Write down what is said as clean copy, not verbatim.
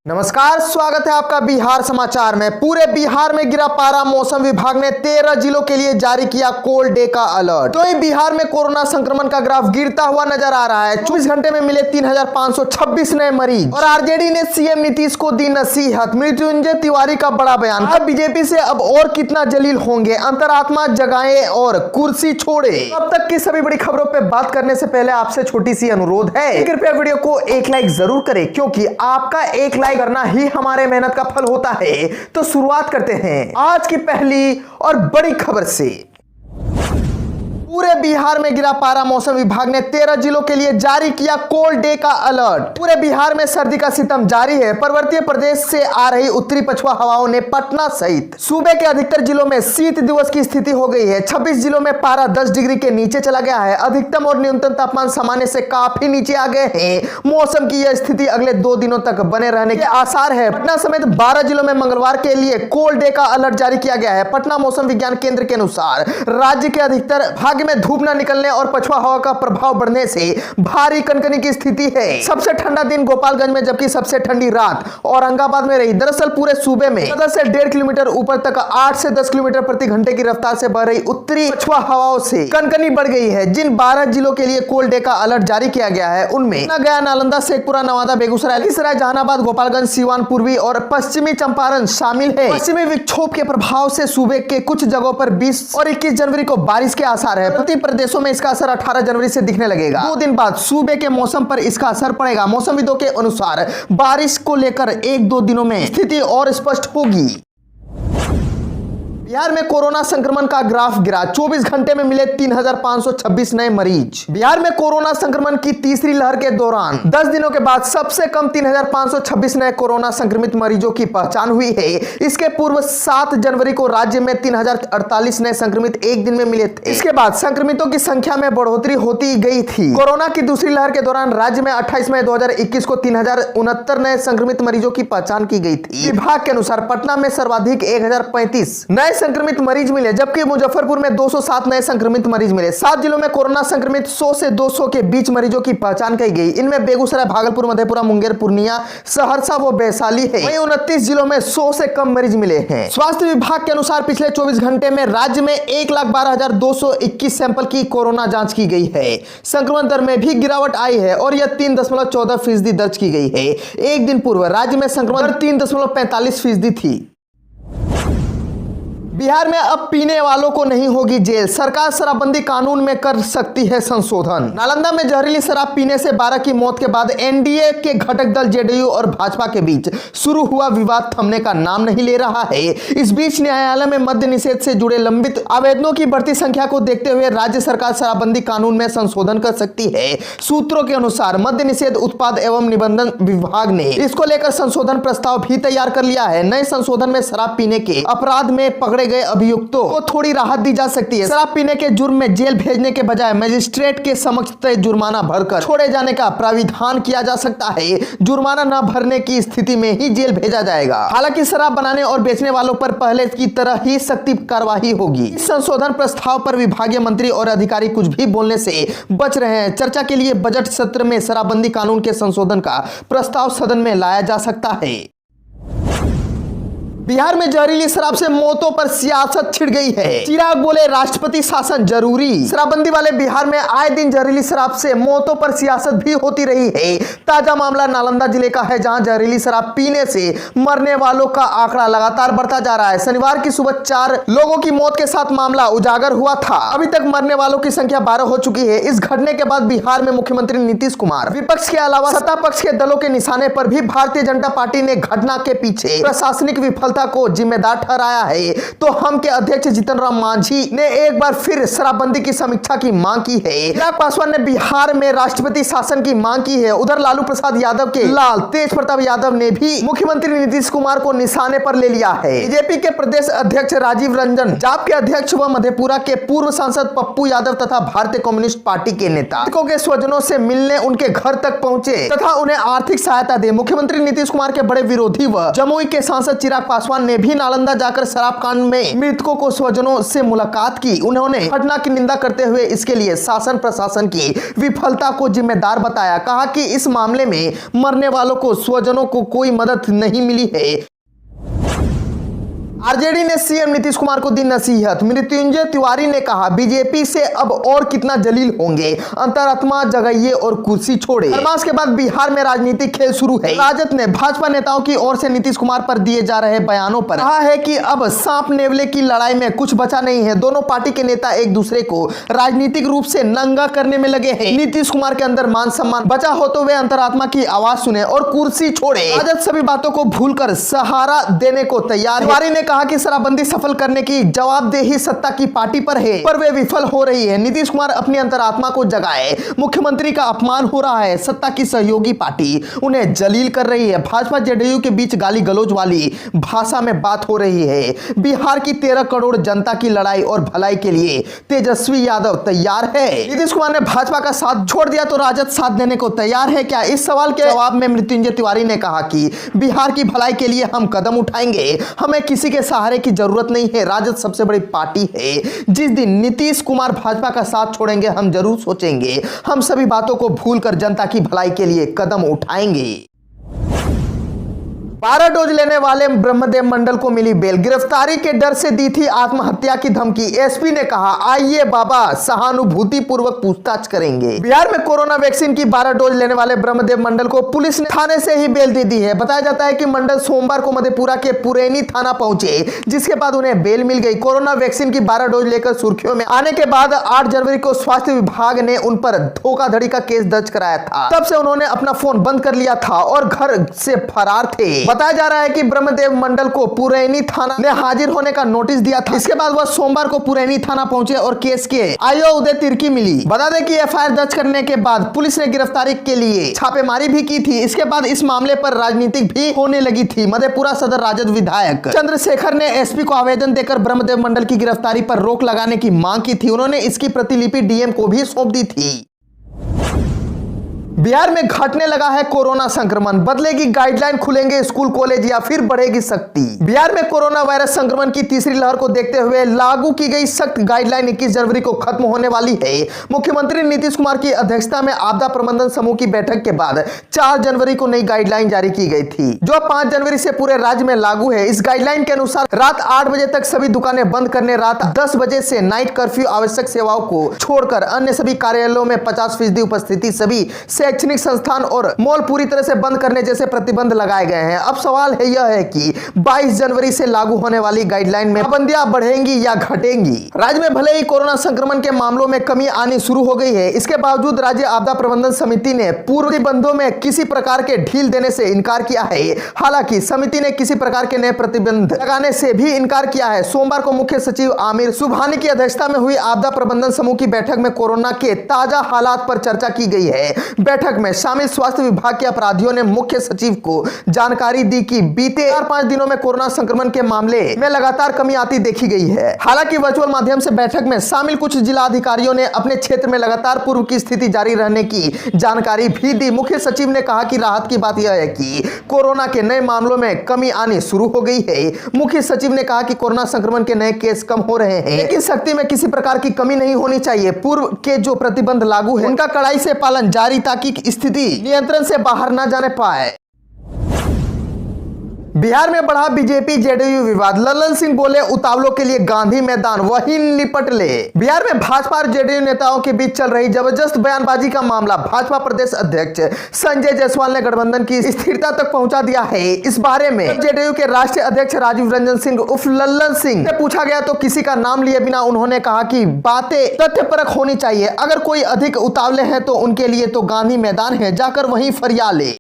नमस्कार, स्वागत है आपका बिहार समाचार में। पूरे बिहार में गिरा पारा। मौसम विभाग ने 13 जिलों के लिए जारी किया कोल्ड डे का अलर्ट। तो बिहार में कोरोना संक्रमण का ग्राफ गिरता हुआ नजर आ रहा है। 24 घंटे में मिले 3526 नए मरीज और आरजेडी ने सीएम नीतीश को दी नसीहत। मृत्युंजय तिवारी का बड़ा बयान। अब बीजेपी से अब और कितना जलील होंगे, अंतरात्मा जगाएं और कुर्सी छोड़े। अब तक की सभी बड़ी खबरों पर बात करने से पहले आपसे छोटी सी अनुरोध है, कृपया वीडियो को एक लाइक जरूर करें, क्योंकि आपका एक लाइक करना ही हमारे मेहनत का फल होता है। तो शुरुआत करते हैं आज की पहली और बड़ी खबर से। पूरे बिहार में गिरा पारा। मौसम विभाग ने 13 जिलों के लिए जारी किया कोल्ड डे का अलर्ट। पूरे बिहार में सर्दी का सितम जारी है। पर्वतीय प्रदेश से आ रही उत्तरी पछुआ हवाओं ने पटना सहित सूबे के अधिकतर जिलों में शीत दिवस की स्थिति हो गई है। 26 जिलों में पारा 10 डिग्री के नीचे चला गया है। अधिकतम और न्यूनतम तापमान सामान्य से काफी नीचे आ गए हैं। मौसम की यह स्थिति अगले 2 दिनों तक बने रहने के आसार है। पटना समेत 12 जिलों में मंगलवार के लिए कोल्ड डे का अलर्ट जारी किया गया है। पटना मौसम विज्ञान केंद्र के अनुसार राज्य के अधिकतर भाग में धूप न निकलने और पछुआ हवा का प्रभाव बढ़ने से भारी कनकनी की स्थिति है। सबसे ठंडा दिन गोपालगंज में, जबकि सबसे ठंडी रात औरंगाबाद में रही। दरअसल पूरे सूबे में 10 से 1.5 किलोमीटर ऊपर तक 8 से 10 किलोमीटर प्रति घंटे की रफ्तार से बह रही उत्तरी पछुआ हवाओं से कनकनी बढ़ गई है। जिन 12 जिलों के लिए कोल्ड डे का अलर्ट जारी किया गया है, उनमें गया, नालंदा, शेखपुरा, नवादा, बेगूसराय, लखीसराय, जहानाबाद, गोपालगंज, सीवान, पूर्वी और पश्चिमी चंपारण शामिल है। पश्चिमी विक्षोभ के प्रभाव से सूबे के कुछ जगहों पर 20 और 21 जनवरी को बारिश के आसार है। प्रति प्रदेशों में इसका असर 18 जनवरी से दिखने लगेगा। 2 दिन बाद सूबे के मौसम पर इसका असर पड़ेगा। मौसमविदों के अनुसार बारिश को लेकर 1-2 दिनों में स्थिति और स्पष्ट होगी। बिहार में कोरोना संक्रमण का ग्राफ गिरा। 24 घंटे में मिले 3526 नए मरीज। बिहार में कोरोना संक्रमण की तीसरी लहर के दौरान 10 दिनों के बाद सबसे कम 3526 नए कोरोना संक्रमित मरीजों की पहचान हुई है। इसके पूर्व 7 जनवरी को राज्य में 3048 नए संक्रमित एक दिन में मिले थे। इसके बाद संक्रमितों की संख्या में बढ़ोतरी होती गई थी। कोरोना की दूसरी लहर के दौरान राज्य में 28 मई 2021 को 3069 नए संक्रमित मरीजों की पहचान की गई थी। विभाग के अनुसार पटना में सर्वाधिक 1035 नए संक्रमित मरीज मिले, जबकि मुजफ्फरपुर में 207 नए संक्रमित मरीज मिले। 7 जिलों में कोरोना संक्रमित 100 से 200 के बीच मरीजों की पहचान की गई। इनमें बेगूसराय, भागलपुर, मधेपुरा, मुंगेर, पूर्णिया, सहरसा व वैशाली है। वहीं 29 जिलों में 100 से कम मरीज मिले हैं। स्वास्थ्य विभाग के अनुसार पिछले 24 घंटे में राज्य में 1,12,221 सैंपल की कोरोना जांच की गई है। संक्रमण दर में भी गिरावट आई है और यह 3.14% दर्ज की गई है। एक दिन पूर्व राज्य में संक्रमण दर 3.45% थी। बिहार में अब पीने वालों को नहीं होगी जेल। सरकार शराबबंदी कानून में कर सकती है संशोधन। नालंदा में जहरीली शराब पीने से 12 की मौत के बाद एनडीए के घटक दल जेडीयू और भाजपा के बीच शुरू हुआ विवाद थमने का नाम नहीं ले रहा है। इस बीच न्यायालय में मद्य निषेध से जुड़े लंबित आवेदनों की बढ़ती संख्या को देखते हुए राज्य सरकार शराबबंदी कानून में संशोधन कर सकती है। सूत्रों के अनुसार मद्य निषेध उत्पाद एवं निबंधन विभाग ने इसको लेकर संशोधन प्रस्ताव भी तैयार कर लिया है। नए संशोधन में शराब पीने के अपराध में पकड़े गए अभियुक्तों को थोड़ी राहत दी जा सकती है। शराब पीने के जुर्म में जेल भेजने के बजाय मजिस्ट्रेट के समक्ष तय जुर्माना भरकर छोड़े जाने का प्राविधान किया जा सकता है। जुर्माना न भरने की स्थिति में ही जेल भेजा जाएगा। हालांकि शराब बनाने और बेचने वालों पर पहले की तरह ही सख्त कार्रवाई होगी। इस संशोधन प्रस्ताव पर विभागीय मंत्री और अधिकारी कुछ भी बोलने से बच रहे हैं। चर्चा के लिए बजट सत्र में शराबबंदी कानून के संशोधन का प्रस्ताव सदन में लाया जा सकता है। बिहार में जहरीली शराब से मौतों पर सियासत छिड़ गई है। चिराग बोले राष्ट्रपति शासन जरूरी। शराबबंदी वाले बिहार में आए दिन जहरीली शराब से मौतों पर सियासत भी होती रही है। ताजा मामला नालंदा जिले का है, जहां जहरीली शराब पीने से मरने वालों का आंकड़ा लगातार बढ़ता जा रहा है। शनिवार की सुबह 4 लोगों की मौत के साथ मामला उजागर हुआ था। अभी तक मरने वालों की संख्या 12 हो चुकी है। इस घटने के बाद बिहार में मुख्यमंत्री नीतीश कुमार, विपक्ष के अलावा सत्ता पक्ष के दलों के निशाने पर भी भारतीय जनता पार्टी ने घटना के पीछे प्रशासनिक विफलता को जिम्मेदार ठहराया है। तो हम के अध्यक्ष जीतन राम मांझी ने एक बार फिर शराबबंदी की समीक्षा की मांग की है। चिराग पासवान ने बिहार में राष्ट्रपति शासन की मांग की है। उधर लालू प्रसाद यादव के लाल तेज प्रताप यादव ने भी मुख्यमंत्री नीतीश कुमार को निशाने पर ले लिया है। बीजेपी के प्रदेश अध्यक्ष राजीव रंजन, जाप के अध्यक्ष व मधेपुरा के पूर्व सांसद पप्पू यादव तथा भारतीय कम्युनिस्ट पार्टी के नेता मृतकों के स्वजनों से मिलने उनके घर तक पहुंचे तथा उन्हें आर्थिक सहायता दे। मुख्यमंत्री नीतीश कुमार के बड़े विरोधी व जमुई के सांसद चिराग पासवान पासवान ने भी नालंदा जाकर शराब कांड में मृतकों को स्वजनों से मुलाकात की। उन्होंने घटना की निंदा करते हुए इसके लिए शासन प्रशासन की विफलता को जिम्मेदार बताया। कहा कि इस मामले में मरने वालों को स्वजनों को कोई मदद नहीं मिली है। आरजेडी ने सीएम नीतीश कुमार को दी नसीहत। मृत्युंजय तिवारी ने कहा, बीजेपी से अब और कितना जलील होंगे, अंतरात्मा जगाइए और कुर्सी छोड़े। मास के बाद बिहार में राजनीतिक खेल शुरू है। राजद ने भाजपा नेताओं की ओर से नीतीश कुमार पर दिए जा रहे बयानों पर कहा है कि अब सांप नेवले की लड़ाई में कुछ बचा नहीं है। दोनों पार्टी के नेता एक दूसरे को राजनीतिक रूप से नंगा करने में लगे हैं। नीतीश कुमार के अंदर मान सम्मान बचा हो तो वे अंतरात्मा की आवाज सुने और कुर्सी छोड़े। राजद सभी बातों को भूलकर सहारा देने को तैयार है। तिवारी ने कहा कि शराबबंदी सफल करने की जवाबदेही सत्ता की पार्टी पर है, पर वे विफल हो रही है। नीतीश कुमार अपनी अंतरात्मा को जगाए। मुख्यमंत्री का अपमान हो रहा है। सत्ता की सहयोगी पार्टी उन्हें जलील कर रही है। भाजपा जेडीयू के बीच गाली गलौज वाली भाषा में बात हो रही है। बिहार की 13 करोड़ जनता की लड़ाई और भलाई के लिए तेजस्वी यादव तैयार है। नीतीश कुमार ने भाजपा का साथ छोड़ दिया तो राजद साथ देने को तैयार है क्या? इस सवाल के जवाब में मृत्युंजय तिवारी ने कहा कि बिहार की भलाई के लिए हम कदम उठाएंगे। हमें किसी के सहारे की जरूरत नहीं है। राजद सबसे बड़ी पार्टी है। जिस दिन नीतीश कुमार भाजपा का साथ छोड़ेंगे हम जरूर सोचेंगे। हम सभी बातों को भूलकर जनता की भलाई के लिए कदम उठाएंगे। 12 डोज लेने वाले ब्रह्मदेव मंडल को मिली बेल। गिरफ्तारी के डर से दी थी आत्महत्या की धमकी। एसपी ने कहा, आइए बाबा सहानुभूति पूर्वक पूछताछ करेंगे। बिहार में कोरोना वैक्सीन की 12 डोज लेने वाले ब्रह्मदेव मंडल को पुलिस ने थाने से ही बेल दे दी है। बताया जाता है कि मंडल सोमवार को मधेपुरा के पुरैनी थाना पहुंचे, जिसके बाद उन्हें बेल मिल गई। कोरोना वैक्सीन की 12 डोज लेकर सुर्खियों में आने के बाद 8 जनवरी को स्वास्थ्य विभाग ने उन पर धोखाधड़ी का केस दर्ज कराया था। तब से उन्होंने अपना फोन बंद कर लिया था और घर से फरार थे। बताया जा रहा है कि ब्रह्मदेव मंडल को पुरैनी थाना ने हाजिर होने का नोटिस दिया था। इसके बाद वह सोमवार को पुरैनी थाना पहुंचे और केस के आयो उदय तिर्की मिली। बता दें कि एफआईआर दर्ज करने के बाद पुलिस ने गिरफ्तारी के लिए छापेमारी भी की थी। इसके बाद इस मामले पर राजनीतिक भी होने लगी थी। मधेपुरा सदर राजद विधायक चंद्रशेखर ने एसपी को आवेदन देकर ब्रह्मदेव मंडल की गिरफ्तारी पर रोक लगाने की मांग की थी। उन्होंने इसकी प्रतिलिपि डीएम को भी सौंप दी थी। बिहार में घटने लगा है कोरोना संक्रमण। बदलेगी गाइडलाइन, खुलेंगे स्कूल कॉलेज या फिर बढ़ेगी सख्ती। बिहार में कोरोना वायरस संक्रमण की तीसरी लहर को देखते हुए लागू की गई सख्त गाइडलाइन 21 जनवरी को खत्म होने वाली है। मुख्यमंत्री नीतीश कुमार की अध्यक्षता में आपदा प्रबंधन समूह की बैठक के बाद 4 जनवरी को नई गाइडलाइन जारी की गई थी, जो 5 जनवरी से पूरे राज्य में लागू है। इस गाइडलाइन के अनुसार रात 8 बजे तक सभी दुकानें बंद करने, रात 10 बजे से नाइट कर्फ्यू, आवश्यक सेवाओं को छोड़कर अन्य सभी कार्यालयों में 50% उपस्थिति, सभी शैक्षणिक संस्थान और मॉल पूरी तरह से बंद करने जैसे प्रतिबंध लगाए गए हैं। अब सवाल है यह है कि 22 जनवरी से लागू होने वाली गाइडलाइन में पाबंदियां बढ़ेंगी या घटेंगी। राज्य में भले ही कोरोना संक्रमण के मामलों में कमी आनी शुरू हो गई है, इसके बावजूद राज्य आपदा प्रबंधन समिति ने पूर्व प्रतिबंधों में किसी प्रकार के ढील देने से इनकार किया है। हालांकि समिति ने किसी प्रकार के नए प्रतिबंध लगाने से भी इनकार किया है। सोमवार को मुख्य सचिव आमिर सुबहानी की अध्यक्षता में हुई आपदा प्रबंधन समूह की बैठक में कोरोना के ताजा हालात पर चर्चा की गई है। बैठक में शामिल स्वास्थ्य विभाग के अपराधियों ने मुख्य सचिव को जानकारी दी कि बीते 4-5 दिनों में कोरोना संक्रमण के मामले में लगातार कमी आती देखी गई है। हालांकि वर्चुअल माध्यम से बैठक में शामिल कुछ जिला अधिकारियों ने अपने क्षेत्र में लगातार पूर्व की स्थिति जारी रहने की जानकारी भी दी। मुख्य सचिव ने कहा कि राहत की बात यह है कि कोरोना के नए मामलों में कमी आनी शुरू हो गई है। मुख्य सचिव ने कहा कि कोरोना संक्रमण के नए केस कम हो रहे हैं, लेकिन सख्ती में किसी प्रकार की कमी नहीं होनी चाहिए। पूर्व के जो प्रतिबंध लागू है उनका कड़ाई से पालन जारी, ताकि स्थिति नियंत्रण से बाहर न जाने पाए। बिहार में बढ़ा बीजेपी जेडीयू विवाद। लल्लन सिंह बोले, उतावलों के लिए गांधी मैदान वही निपट ले। बिहार में भाजपा और जेडीयू नेताओं के बीच चल रही जबरदस्त बयानबाजी का मामला भाजपा प्रदेश अध्यक्ष संजय जायसवाल ने गठबंधन की स्थिरता तक पहुंचा दिया है। इस बारे में जेडीयू के राष्ट्रीय अध्यक्ष राजीव रंजन सिंह उर्फ लल्लन सिंह से पूछा गया तो किसी का नाम लिए बिना उन्होंने कहा कि बातें तथ्यपरक होनी चाहिए। अगर कोई अधिक उतावले हैं तो उनके लिए तो गांधी मैदान है, जाकर वहीं फरिया ले।